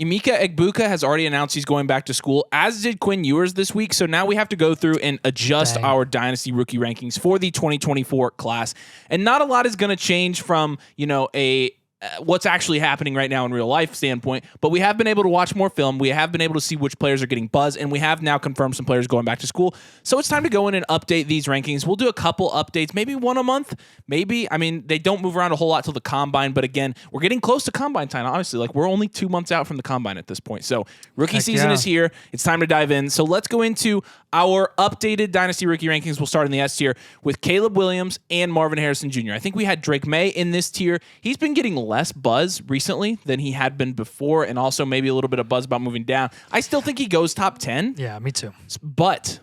Emeka Egbuka has already announced he's going back to school, as did Quinn Ewers this week. So now we have to go through and adjust our Dynasty rookie rankings for the 2024 class. And not a lot is going to change from, what's actually happening right now in real life standpoint, but we have been able to watch more film. We have been able to see which players are getting buzz, and we have now confirmed some players going back to school. So it's time to go in and update these rankings. We'll do a couple updates, maybe one a month, maybe. I mean, they don't move around a whole lot till the combine, but again, we're getting close to combine time, honestly. Like, we're only 2 months out from the combine at this point. So rookie season is here. It's time to dive in. So let's go into our updated Dynasty rookie rankings. We'll start in the S tier with Caleb Williams and Marvin Harrison Jr. I think we had Drake May in this tier. He's been getting less buzz recently than he had been before, and also maybe a little bit of buzz about moving down. I still think he goes top 10. Yeah, me too. But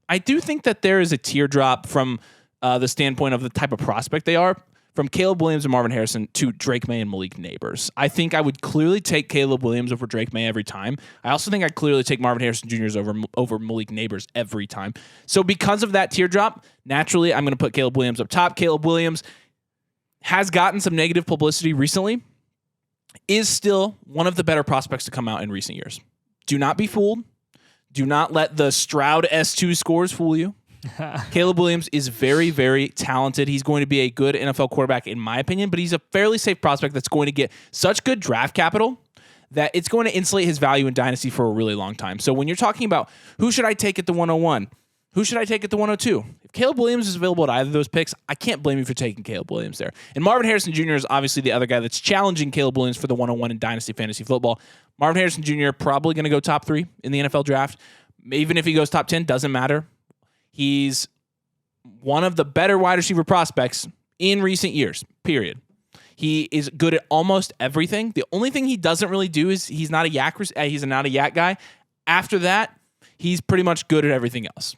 I do think that there is a teardrop from the standpoint of the type of prospect they are, from Caleb Williams and Marvin Harrison to Drake May and Malik Neighbors. I think I would clearly take Caleb Williams over Drake May every time. I also think I'd clearly take Marvin Harrison Jr. over Malik Neighbors every time. So because of that teardrop, naturally, I'm going to put Caleb Williams up top. Caleb Williams has gotten some negative publicity recently, is still one of the better prospects to come out in recent years. Do not be fooled. Do not let the Stroud S2 scores fool you. Caleb Williams is very, very talented. He's going to be a good NFL quarterback, in my opinion, but he's a fairly safe prospect that's going to get such good draft capital that it's going to insulate his value in Dynasty for a really long time. So when you're talking about who should I take at the 101, who should I take at the 102? If Caleb Williams is available at either of those picks, I can't blame you for taking Caleb Williams there. And Marvin Harrison Jr. is obviously the other guy that's challenging Caleb Williams for the 101 in Dynasty Fantasy Football. Marvin Harrison Jr. probably going to go top 3 in the NFL draft. Even if he goes top 10, doesn't matter. He's one of the better wide receiver prospects in recent years, period. He is good at almost everything. The only thing he doesn't really do is he's not a yak guy. After that, he's pretty much good at everything else.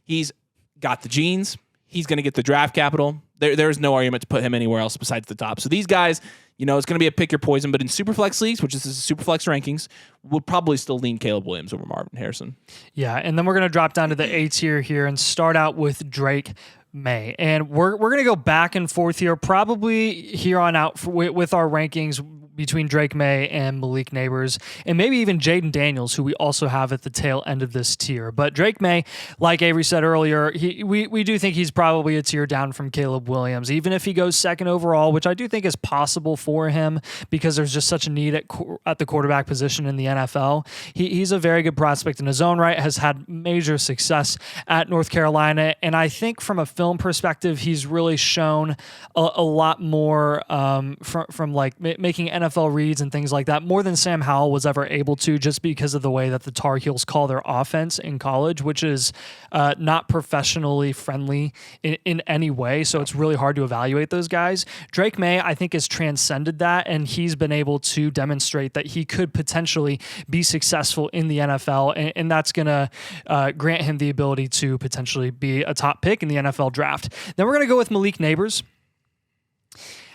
He's got the genes. He's going to get the draft capital. There is no argument to put him anywhere else besides the top. So these guys, it's going to be a pick your poison, but in Superflex leagues, which is Superflex rankings, we'll probably still lean Caleb Williams over Marvin Harrison. Yeah, and then we're going to drop down to the A tier here and start out with Drake May. And we're going to go back and forth here, probably here on out with our rankings between Drake May and Malik Neighbors, and maybe even Jaden Daniels, who we also have at the tail end of this tier. But Drake May, like Avery said earlier, we do think he's probably a tier down from Caleb Williams, even if he goes second overall, which I do think is possible for him because there's just such a need at the quarterback position in the NFL. He's a very good prospect in his own right, has had major success at North Carolina, and I think from a film perspective, he's really shown a lot more from like making NFL reads and things like that, more than Sam Howell was ever able to, just because of the way that the Tar Heels call their offense in college, which is not professionally friendly in any way. So it's really hard to evaluate those guys. Drake May, I think, has transcended that, and he's been able to demonstrate that he could potentially be successful in the NFL, and that's going to grant him the ability to potentially be a top pick in the NFL draft. Then we're going to go with Malik Neighbors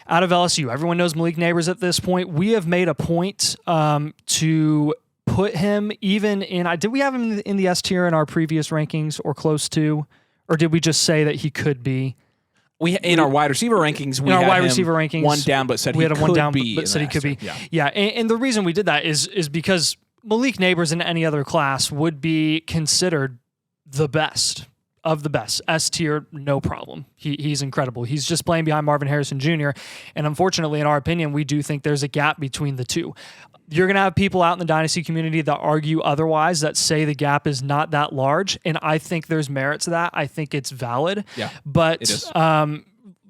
out of LSU. Everyone knows Malik Neighbors at this point. We have made a point to put him even in... Did we have him in the S tier in our previous rankings or close to? Or did we just say that he could be? In our wide receiver rankings, we had him one down, but said he could be. But said he could be. Yeah. And the reason we did that is because Malik Neighbors in any other class would be considered the best of the best. S tier, no problem. He's incredible. He's just playing behind Marvin Harrison Jr. And unfortunately, in our opinion, we do think there's a gap between the two. You're going to have people out in the Dynasty community that argue otherwise, that say the gap is not that large. And I think there's merit to that. I think it's valid. Yeah, but it is.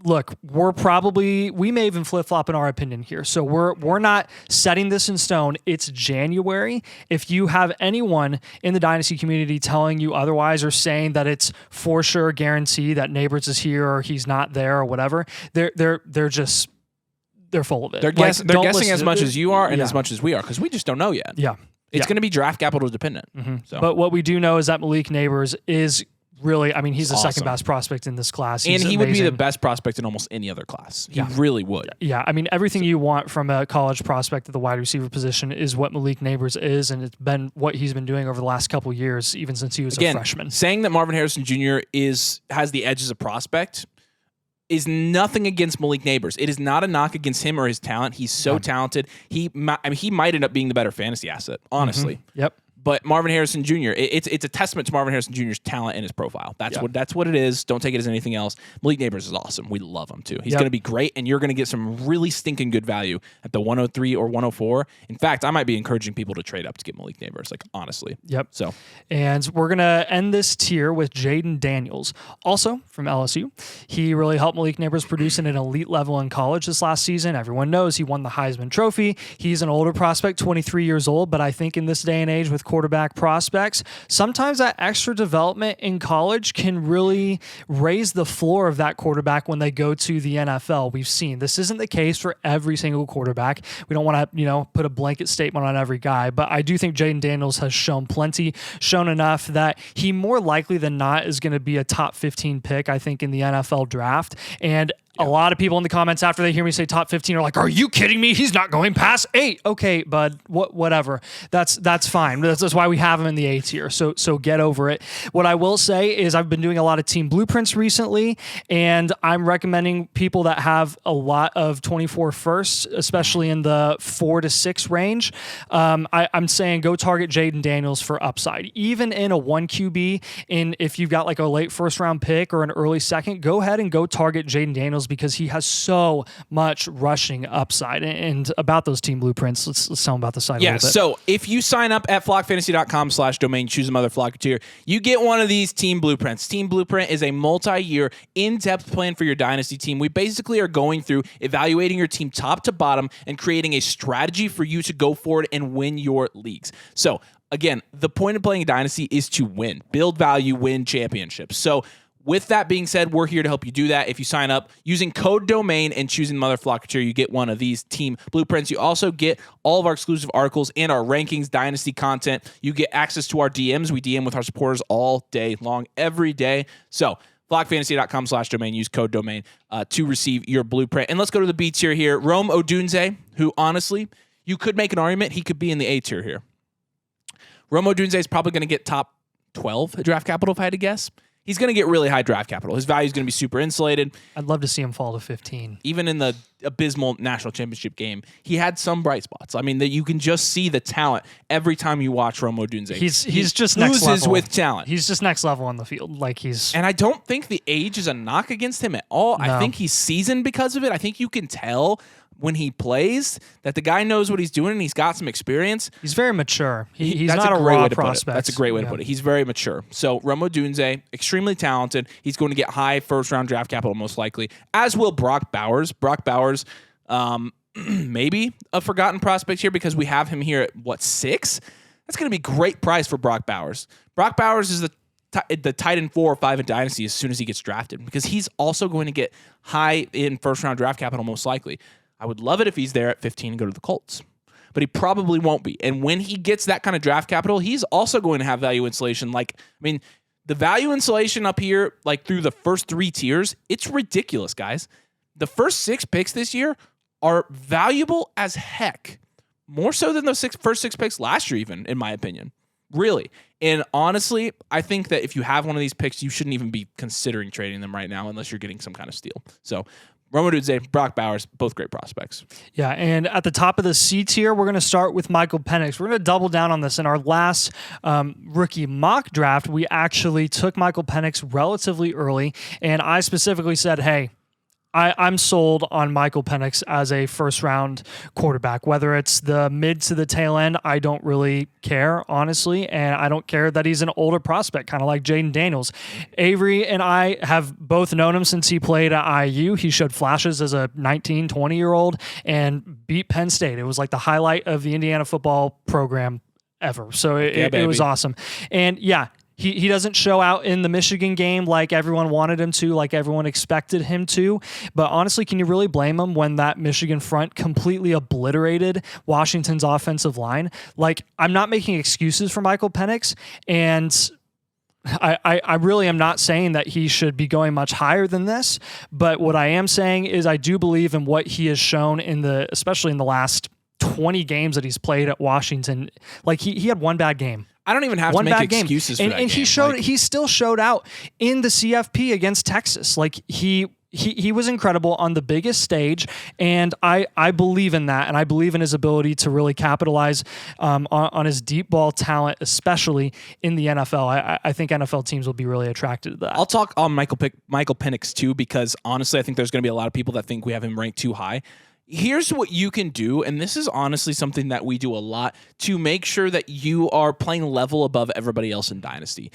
Look, we may even flip-flop in our opinion here. So we're not setting this in stone. It's January. If you have anyone in the Dynasty community telling you otherwise or saying that it's for sure guarantee that Neighbors is here or he's not there or whatever, they're full of it. They're guessing as much as you are and as much as we are, because we just don't know yet. Yeah. It's going to be draft capital dependent. Mm-hmm. So. But what we do know is that Malik Neighbors is really, he's the second best prospect in this class. And he would be the best prospect in almost any other class. He really would. Yeah, everything you want from a college prospect at the wide receiver position is what Malik Neighbors is, and it's been what he's been doing over the last couple of years, even since he was a freshman. Saying that Marvin Harrison Jr. has the edge as a prospect, is nothing against Malik Neighbors. It is not a knock against him or his talent. He's so talented. He might end up being the better fantasy asset, honestly. Yep. But Marvin Harrison Jr., it's a testament to Marvin Harrison Jr.'s talent and his profile. That's what it is. Don't take it as anything else. Malik Neighbors is awesome. We love him too. He's going to be great, and you're going to get some really stinking good value at the 103 or 104. In fact, I might be encouraging people to trade up to get Malik Neighbors, like honestly. Yep. So, and we're going to end this tier with Jaden Daniels, also from LSU. He really helped Malik Neighbors produce at an elite level in college this last season. Everyone knows he won the Heisman Trophy. He's an older prospect, 23 years old, but I think in this day and age with quarterback prospects, sometimes that extra development in college can really raise the floor of that quarterback when they go to the NFL. We've seen this isn't the case for every single quarterback. We don't want to, put a blanket statement on every guy, but I do think Jaden Daniels has shown enough that he more likely than not is going to be a top 15 pick, I think, in the NFL draft. And a lot of people in the comments after they hear me say top 15 are like, "Are you kidding me? He's not going past 8." Okay, bud, whatever. That's fine. That's why we have him in the A tier. So get over it. What I will say is I've been doing a lot of team blueprints recently, and I'm recommending people that have a lot of 24 firsts, especially in the 4 to 6 range. I'm saying go target Jaden Daniels for upside, even in a 1 QB. And if you've got like a late first round pick or an early second, go ahead and go target Jaden Daniels, because he has so much rushing upside. And about those team blueprints, let's tell them about the site a little bit. So if you sign up at flockfantasy.com/domain, choose a mother flock tier, you get one of these team blueprints. Team blueprint is a multi-year, in-depth plan for your dynasty team. We basically are going through evaluating your team top to bottom and creating a strategy for you to go forward and win your leagues. So again, the point of playing a dynasty is to win, build value, win championships. So with that being said, we're here to help you do that. If you sign up using code DOMAIN and choosing Mother Flock tier, you get one of these team blueprints. You also get all of our exclusive articles and our rankings, dynasty content. You get access to our DMs. We DM with our supporters all day long, every day. So flockfantasy.com/domain, use code DOMAIN to receive your blueprint. And let's go to the B tier here. Rome Odunze, who honestly, you could make an argument he could be in the A tier here. Rome Odunze is probably going to get top 12 draft capital if I had to guess. He's going to get really high draft capital. His value is going to be super insulated. I'd love to see him fall to 15. Even in the abysmal national championship game, he had some bright spots. I mean, that you can just see the talent every time you watch Rome Odunze. He's just next level. Oozes with talent. He's just next level on the field. And I don't think the age is a knock against him at all. No. I think he's seasoned because of it. I think you can tell when he plays that the guy knows what he's doing and he's got some experience. He's very mature. He's not a raw prospect. That's a great way to put it. He's very mature. So Rome Odunze, extremely talented. He's going to get high first-round draft capital most likely, as will Brock Bowers. Brock Bowers, maybe a forgotten prospect here because we have him here at, 6? That's going to be great price for Brock Bowers. Brock Bowers is the tight end 4 or 5 in Dynasty as soon as he gets drafted, because he's also going to get high in first-round draft capital most likely. I would love it if he's there at 15 and go to the Colts, but he probably won't be. And when he gets that kind of draft capital, he's also going to have value insulation. The value insulation up here, through the first 3 tiers, it's ridiculous, guys. The first 6 picks this year are valuable as heck, more so than the first 6 picks last year, even, in my opinion. Really. And honestly, I think that if you have one of these picks, you shouldn't even be considering trading them right now unless you're getting some kind of steal. So Rome Odunze, Brock Bowers, both great prospects. Yeah, and at the top of the C tier, we're going to start with Michael Penix. We're going to double down on this. In our last rookie mock draft, we actually took Michael Penix relatively early, and I specifically said, hey, I'm sold on Michael Penix as a first-round quarterback. Whether it's the mid to the tail end, I don't really care, honestly, and I don't care that he's an older prospect, kind of like Jaden Daniels. Avery and I have both known him since he played at IU. He showed flashes as a 19, 20-year-old and beat Penn State. It was like the highlight of the Indiana football program ever. So it was awesome. And yeah, He doesn't show out in the Michigan game like everyone wanted him to, like everyone expected him to. But honestly, can you really blame him when that Michigan front completely obliterated Washington's offensive line? I'm not making excuses for Michael Penix, and I really am not saying that he should be going much higher than this. But what I am saying is I do believe in what he has shown especially in the last 20 games that he's played at Washington. He had one bad game. I don't even have to make excuses for that and game. He still showed out in the CFP against Texas. He he was incredible on the biggest stage, and I believe in that, and I believe in his ability to really capitalize on his deep ball talent, especially in the NFL. I think NFL teams will be really attracted to that. I'll talk on Michael Penix too, because honestly, I think there's going to be a lot of people that think we have him ranked too high. Here's what you can do, and this is honestly something that we do a lot to make sure that you are playing level above everybody else in Dynasty.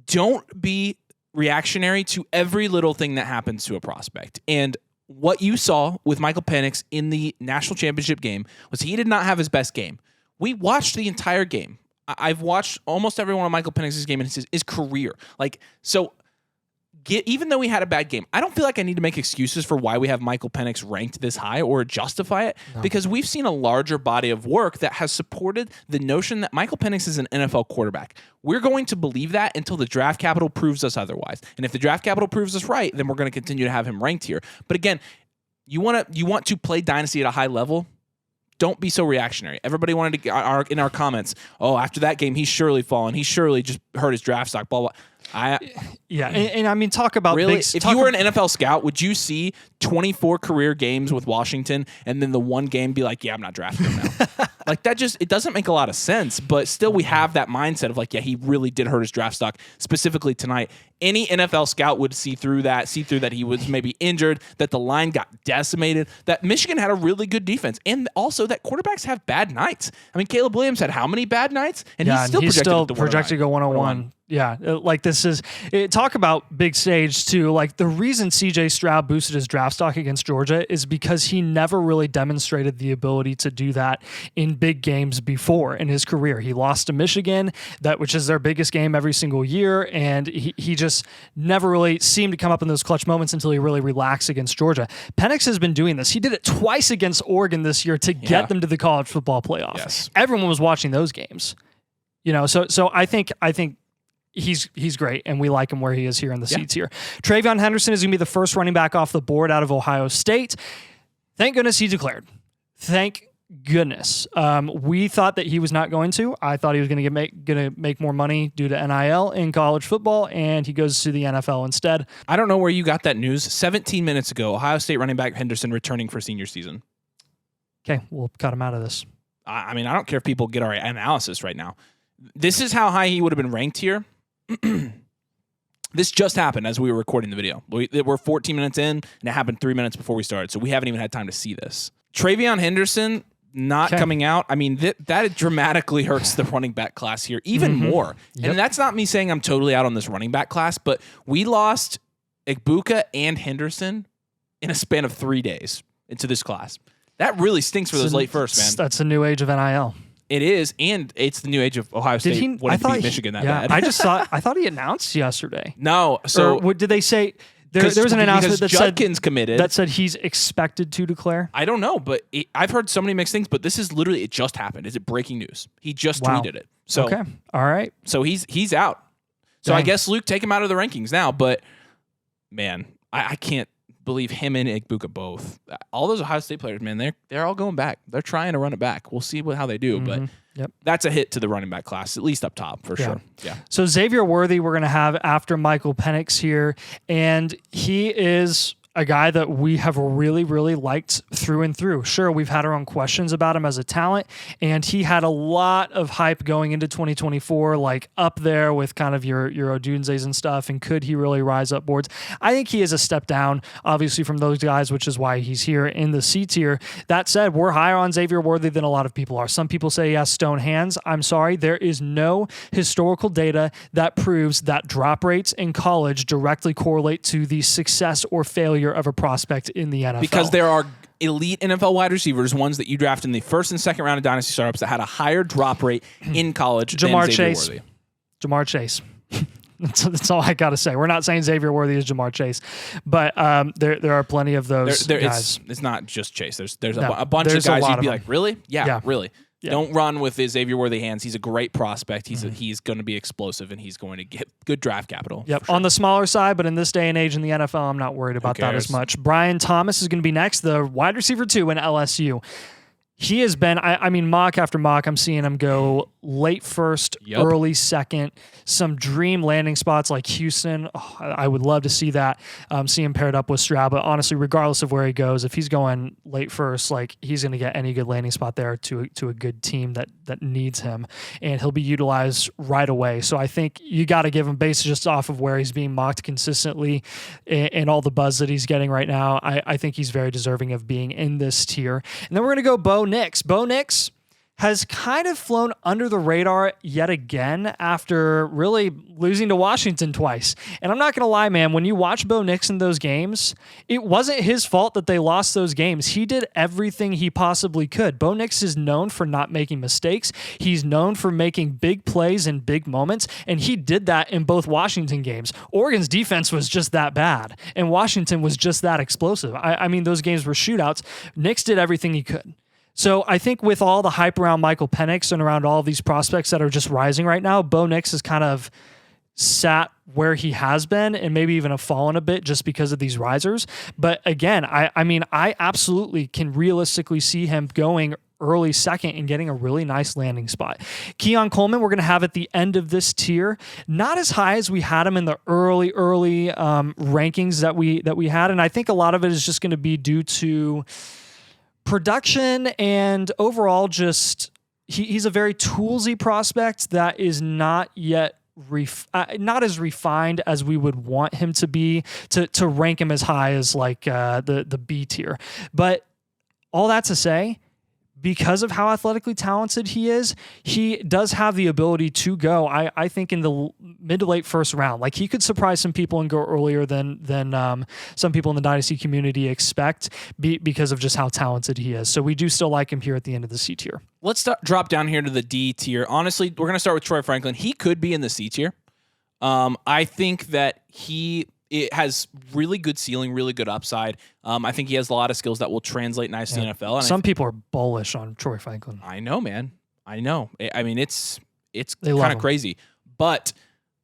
Don't be reactionary to every little thing that happens to a prospect. And what you saw with Michael Penix in the national championship game was he did not have his best game. We watched the entire game. I've watched almost every one of Michael Penix's game in his career. Even though he had a bad game, I don't feel like I need to make excuses for why we have Michael Penix ranked this high or justify it, because we've seen a larger body of work that has supported the notion that Michael Penix is an NFL quarterback. We're going to believe that until the draft capital proves us otherwise. And if the draft capital proves us right, then we're going to continue to have him ranked here. But again, you want to play Dynasty at a high level. Don't be so reactionary. Everybody wanted to in our comments, after that game, he's surely fallen. He surely just hurt his draft stock, blah, blah. And I mean, talk about really. If you were an NFL scout, would you see 24 career games with Washington and then the one game be like, yeah, I'm not drafting him now? It doesn't make a lot of sense. But still, we have that mindset of he really did hurt his draft stock, specifically tonight. Any NFL scout would see through that he was maybe injured, that the line got decimated, that Michigan had a really good defense, and also that quarterbacks have bad nights. I mean, Caleb Williams had how many bad nights? And he's still projected to go 101. Yeah, talk about big stage too. The reason CJ Stroud boosted his draft stock against Georgia is because he never really demonstrated the ability to do that in big games before in his career. He lost to Michigan, which is their biggest game every single year, and he just never really seemed to come up in those clutch moments until he really relaxed against Georgia. Penix has been doing this. He did it twice against Oregon this year to get them to the college football playoff. Yes. Everyone was watching those games. So I think he's great, and we like him where he is here in the seats here. Travion Henderson is going to be the first running back off the board out of Ohio State. Thank goodness he declared. Thank goodness. We thought that he was not going to. I thought he was going to make more money due to NIL in college football, and he goes to the NFL instead. I don't know where you got that news. 17 minutes ago, Ohio State running back Henderson returning for senior season. Okay, we'll cut him out of this. I mean, I don't care if people get our analysis right now. This is how high he would have been ranked here. This just happened as we were recording the video. We're 14 minutes in, and it happened 3 minutes before we started, so we haven't even had time to see this. Travion Henderson not coming out, I mean, that dramatically hurts the running back class here even more. Yep. And that's not me saying I'm totally out on this running back class, but we lost Egbuka and Henderson in a span of 3 days into this class. That really stinks for those late firsts, man. That's the new age of NIL. It is, and it's the new age of Ohio State wanting to beat Michigan that bad. I thought he announced yesterday. No, so what did they say? There was an announcement that Judkins committed. That said he's expected to declare. I don't know, but I've heard so many mixed things. But this is literally it just happened. Is it breaking news? He just tweeted it. So okay, all right. So he's out. So I guess Luke, take him out of the rankings now. But man, I can't believe him and Egbuka both. All those Ohio State players, man, they're all going back. They're trying to run it back. We'll see how they do, but that's a hit to the running back class, at least up top for sure. Yeah. So Xavier Worthy, we're going to have after Michael Penix here, and he is a guy that we have really, really liked through and through. Sure, we've had our own questions about him as a talent, and he had a lot of hype going into 2024, up there with kind of your Odunzes and stuff, and could he really rise up boards? I think he is a step down, obviously, from those guys, which is why he's here in the seats here. That said, we're higher on Xavier Worthy than a lot of people are. Some people say he has stone hands. I'm sorry, there is no historical data that proves that drop rates in college directly correlate to the success or failure of a prospect in the NFL. Because there are elite NFL wide receivers, ones that you draft in the first and second round of Dynasty startups that had a higher drop rate in college than Xavier Worthy. Jamar Chase. That's all I got to say. We're not saying Xavier Worthy is Jamar Chase, but there are plenty of those guys. It's not just Chase. There's a bunch of guys you'd be like, really? Yeah, really. Yeah. Don't run with his Xavier Worthy hands. He's a great prospect. He's going to be explosive, and he's going to get good draft capital. Yep, sure. On the smaller side, but in this day and age in the NFL, I'm not worried about that as much. Brian Thomas is going to be next, the wide receiver 2 in LSU. He has been, I mean, mock after mock, I'm seeing him go late first, early second, some dream landing spots like Houston. Oh, I would love to see that, see him paired up with Stroud. But honestly, regardless of where he goes, if he's going late first, like he's going to get any good landing spot there to a good team that needs him, and he'll be utilized right away. So I think you got to give him, based just off of where he's being mocked consistently and all the buzz that he's getting right now, I think he's very deserving of being in this tier. And then we're going to go Bo Nix. Bo Nix has kind of flown under the radar yet again after really losing to Washington twice. And I'm not going to lie, man, when you watch Bo Nix in those games, it wasn't his fault that they lost those games. He did everything he possibly could. Bo Nix is known for not making mistakes. He's known for making big plays in big moments, and he did that in both Washington games. Oregon's defense was just that bad, and Washington was just that explosive. I mean, those games were shootouts. Nix did everything he could. So I think with all the hype around Michael Penix and around all of these prospects that are just rising right now, Bo Nix has kind of sat where he has been and maybe even have fallen a bit just because of these risers. But again, I mean, I absolutely can realistically see him going early second and getting a really nice landing spot. Keon Coleman, we're going to have at the end of this tier, not as high as we had him in the early rankings that we had. And I think a lot of it is just going to be due to production and overall just he's a very toolsy prospect that is not yet not as refined as we would want him to be to rank him as high as like the B tier. But all that to say, because of how athletically talented he is, he does have the ability to go, I think, in the mid to late first round. Like, he could surprise some people and go earlier than some people in the Dynasty community expect because of just how talented he is. So we do still like him here at the end of the C tier. Let's drop down here to the D tier. Honestly, we're going to start with Troy Franklin. He could be in the C tier. I think that it has really good ceiling, really good upside. I think he has a lot of skills that will translate nice to the NFL. And some people are bullish on Troy Franklin. I know, man. I know. I mean, it's kind of crazy. But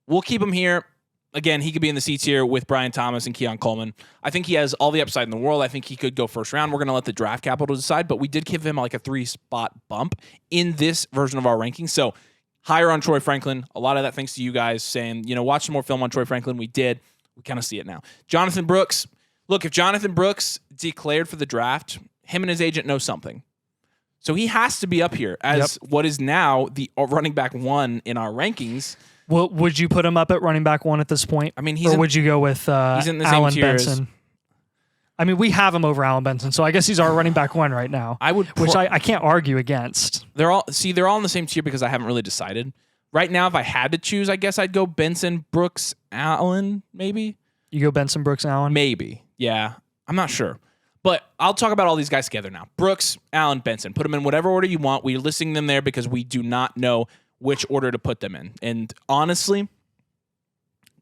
we'll keep him here. Again, he could be in the C tier with Brian Thomas and Keon Coleman. I think he has all the upside in the world. I think he could go first round. We're going to let the draft capital decide, but we did give him like a 3-spot bump in this version of our ranking. So higher on Troy Franklin. A lot of that thanks to you guys saying, watch some more film on Troy Franklin. We did. We kind of see it now. Jonathan Brooks. Look, if Jonathan Brooks declared for the draft, him and his agent know something. So he has to be up here as what is now the running back 1 in our rankings. Well, would you put him up at running back 1 at this point? I mean, would you go with he's in the Allen same tier Benson? I mean, we have him over Allen Benson, so I guess he's our running back 1 right now. Which I can't argue against. They're all in the same tier because I haven't really decided. Right now, if I had to choose, I guess I'd go Benson, Brooks, Allen, maybe. You go Benson, Brooks, Allen? Maybe. Yeah. I'm not sure. But I'll talk about all these guys together now. Brooks, Allen, Benson. Put them in whatever order you want. We're listing them there because we do not know which order to put them in. And honestly,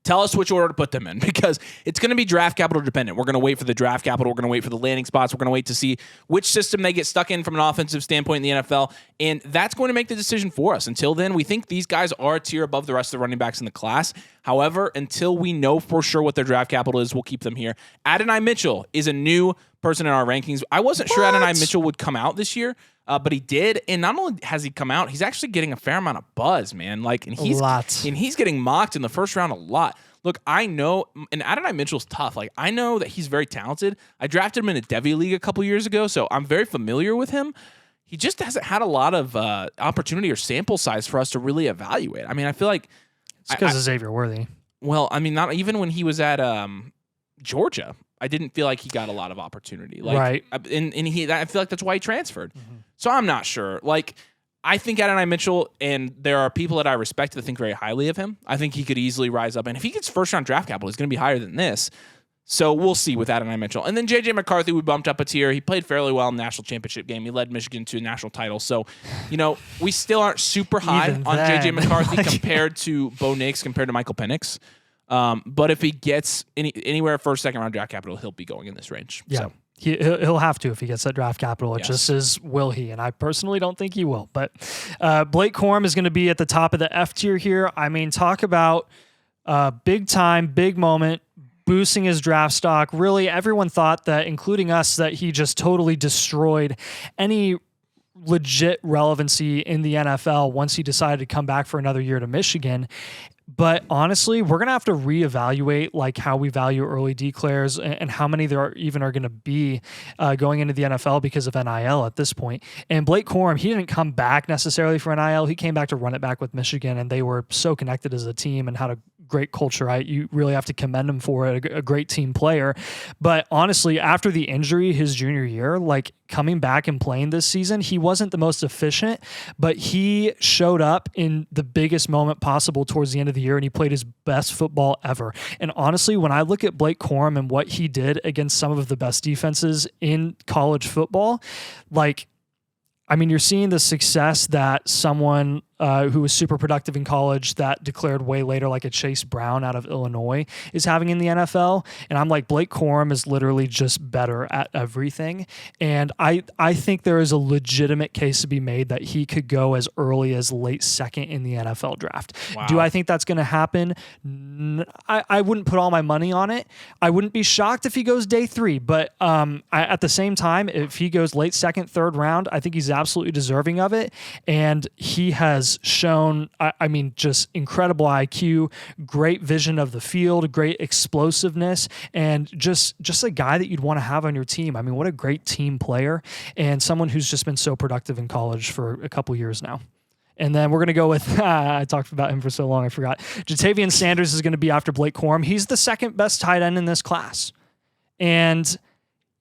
tell us which order to put them in because it's going to be draft capital dependent. We're going to wait for the draft capital. We're going to wait for the landing spots. We're going to wait to see which system they get stuck in from an offensive standpoint in the NFL. And that's going to make the decision for us. Until then, we think these guys are a tier above the rest of the running backs in the class. However, until we know for sure what their draft capital is, we'll keep them here. Adonai Mitchell is a new person in our rankings. I wasn't sure Adonai Mitchell would come out this year. But he did, and not only has he come out, he's actually getting a fair amount of buzz, man. He's getting mocked in the first round a lot. Look, I know, and Adonai Mitchell's tough. Like, I know that he's very talented. I drafted him in a Devy League a couple years ago, so I'm very familiar with him. He just hasn't had a lot of opportunity or sample size for us to really evaluate. I mean, I feel like it's because of Xavier Worthy. Well, I mean, not even when he was at Georgia, I didn't feel like he got a lot of opportunity. Like, right. And I feel like that's why he transferred. Mm-hmm. So I'm not sure. Like, I think Adonai Mitchell, and there are people that I respect that think very highly of him. I think he could easily rise up. And if he gets first-round draft capital, he's going to be higher than this. So we'll see with Adonai Mitchell. And then J.J. McCarthy, we bumped up a tier. He played fairly well in the national championship game. He led Michigan to a national title. So, we still aren't super high on J.J. McCarthy compared to Bo Nix, compared to Michael Penix. But if he gets anywhere first, second round draft capital, he'll be going in this range. Yeah. So. He'll have to if he gets that draft capital. It just is, will he? And I personally don't think he will. But Blake Corum is going to be at the top of the F tier here. I mean, talk about big time, big moment, boosting his draft stock. Really, everyone thought that, including us, that he just totally destroyed any legit relevancy in the NFL once he decided to come back for another year to Michigan. But honestly, we're going to have to reevaluate like how we value early declares and how many there are going to be going into the NFL because of NIL at this point. And Blake Corum, he didn't come back necessarily for NIL. He came back to run it back with Michigan, and they were so connected as a team and had a great culture. You really have to commend him for it. A great team player. But honestly, after the injury his junior year, like coming back and playing this season, he wasn't the most efficient, but he showed up in the biggest moment possible towards the end of the year, and he played his best football ever. And honestly, when I look at Blake Corum and what he did against some of the best defenses in college football, like, I mean, you're seeing the success that someone who was super productive in college that declared way later, like a Chase Brown out of Illinois, is having in the NFL. And I'm like, Blake Corum is literally just better at everything. And I think there is a legitimate case to be made that he could go as early as late second in the NFL draft. Wow. Do I think that's going to happen? I wouldn't put all my money on it. I wouldn't be shocked if he goes day 3. But at the same time, if he goes late second, third round, I think he's absolutely deserving of it. And he has shown, I mean, just incredible IQ, great vision of the field, great explosiveness, and just a guy that you'd want to have on your team. I mean, what a great team player, and someone who's just been so productive in college for a couple years now. And then we're going to go with, I talked about him for so long, I forgot. Jatavian Sanders is going to be after Blake Corum. He's the second best tight end in this class. And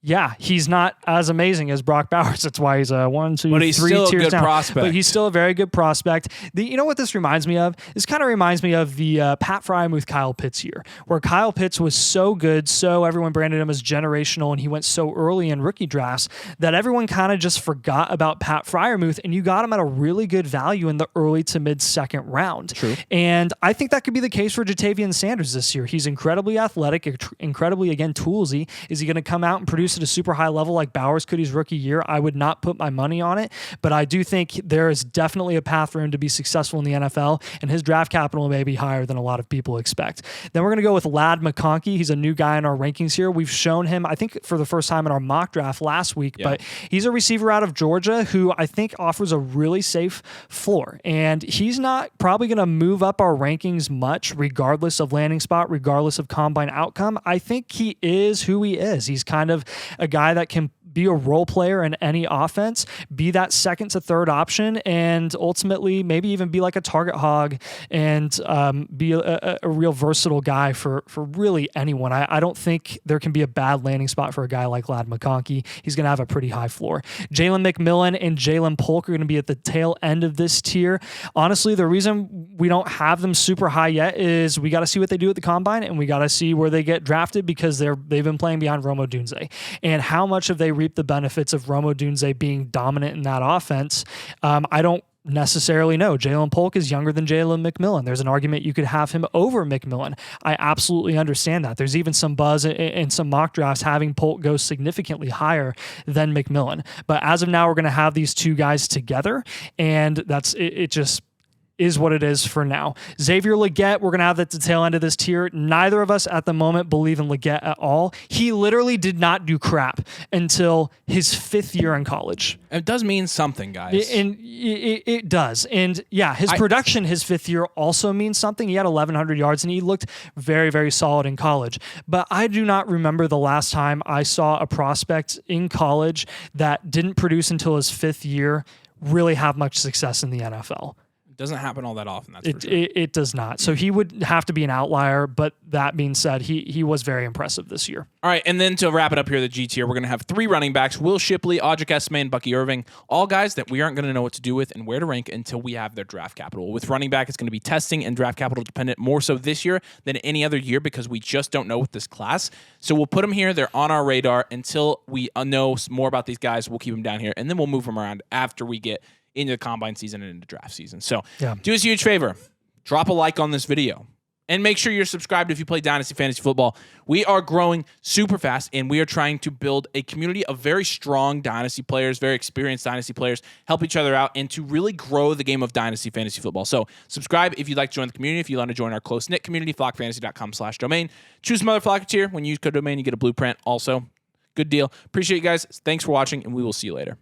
yeah, he's not as amazing as Brock Bowers. That's why he's a 1, 2, 3 tiers down. But he's still a good prospect. But he's still a very good prospect. You know what this reminds me of? This kind of reminds me of the Pat Frymuth Kyle Pitts year, where Kyle Pitts was so good, so everyone branded him as generational, and he went so early in rookie drafts that everyone kind of just forgot about Pat Frymuth, and you got him at a really good value in the early to mid second round. True. And I think that could be the case for Jatavian Sanders this year. He's incredibly athletic, incredibly, again, toolsy. Is he going to come out and produce at a super high level like Bowers could his rookie year? I would not put my money on it, but I do think there is definitely a path for him to be successful in the NFL, and his draft capital may be higher than a lot of people expect. Then we're going to go with Ladd McConkey. He's a new guy in our rankings here. We've shown him, I think, for the first time in our mock draft last week, but he's a receiver out of Georgia who I think offers a really safe floor, and he's not probably going to move up our rankings much regardless of landing spot, regardless of combine outcome. I think he is who he is. He's kind of a guy that can be a role player in any offense, be that second to third option, and ultimately maybe even be like a target hog and be a real versatile guy for really anyone. I don't think there can be a bad landing spot for a guy like Ladd McConkey. He's going to have a pretty high floor. Jalen McMillan and Jalen Polk are going to be at the tail end of this tier. Honestly, the reason we don't have them super high yet is we got to see what they do at the combine, and we got to see where they get drafted because they've been playing behind Rome Odunze. And how much have they reaped the benefits of Rome Odunze being dominant in that offense? I don't necessarily know. Jalen Polk is younger than Jalen McMillan. There's an argument you could have him over McMillan. I absolutely understand that. There's even some buzz in some mock drafts having Polk go significantly higher than McMillan. But as of now, we're going to have these two guys together, and that's it just is what it is for now. Xavier Legette, we're going to have at the tail end of this tier. Neither of us at the moment believe in Legette at all. He literally did not do crap until his 5th year in college. It does mean something, guys. And it does. And yeah, his production his 5th year also means something. He had 1,100 yards and he looked very, very solid in college. But I do not remember the last time I saw a prospect in college that didn't produce until his 5th year really have much success in the NFL. Doesn't happen all that often. That's for sure. It does not. So he would have to be an outlier. But that being said, he was very impressive this year. All right, and then to wrap it up here, the G tier, we're going to have 3 running backs: Will Shipley, Audric Esme, and Bucky Irving. All guys that we aren't going to know what to do with and where to rank until we have their draft capital. With running back, it's going to be testing and draft capital dependent more so this year than any other year because we just don't know with this class. So we'll put them here. They're on our radar until we know more about these guys. We'll keep them down here, and then we'll move them around after we get into the combine season and into draft season. So do us a huge favor. Drop a like on this video. And make sure you're subscribed if you play Dynasty Fantasy Football. We are growing super fast, and we are trying to build a community of very strong Dynasty players, very experienced Dynasty players, help each other out, and to really grow the game of Dynasty Fantasy Football. So subscribe if you'd like to join the community. If you want to join our close-knit community, flockfantasy.com/domain. Choose some other Flock tier. When you use code domain, you get a blueprint also. Good deal. Appreciate you guys. Thanks for watching, and we will see you later.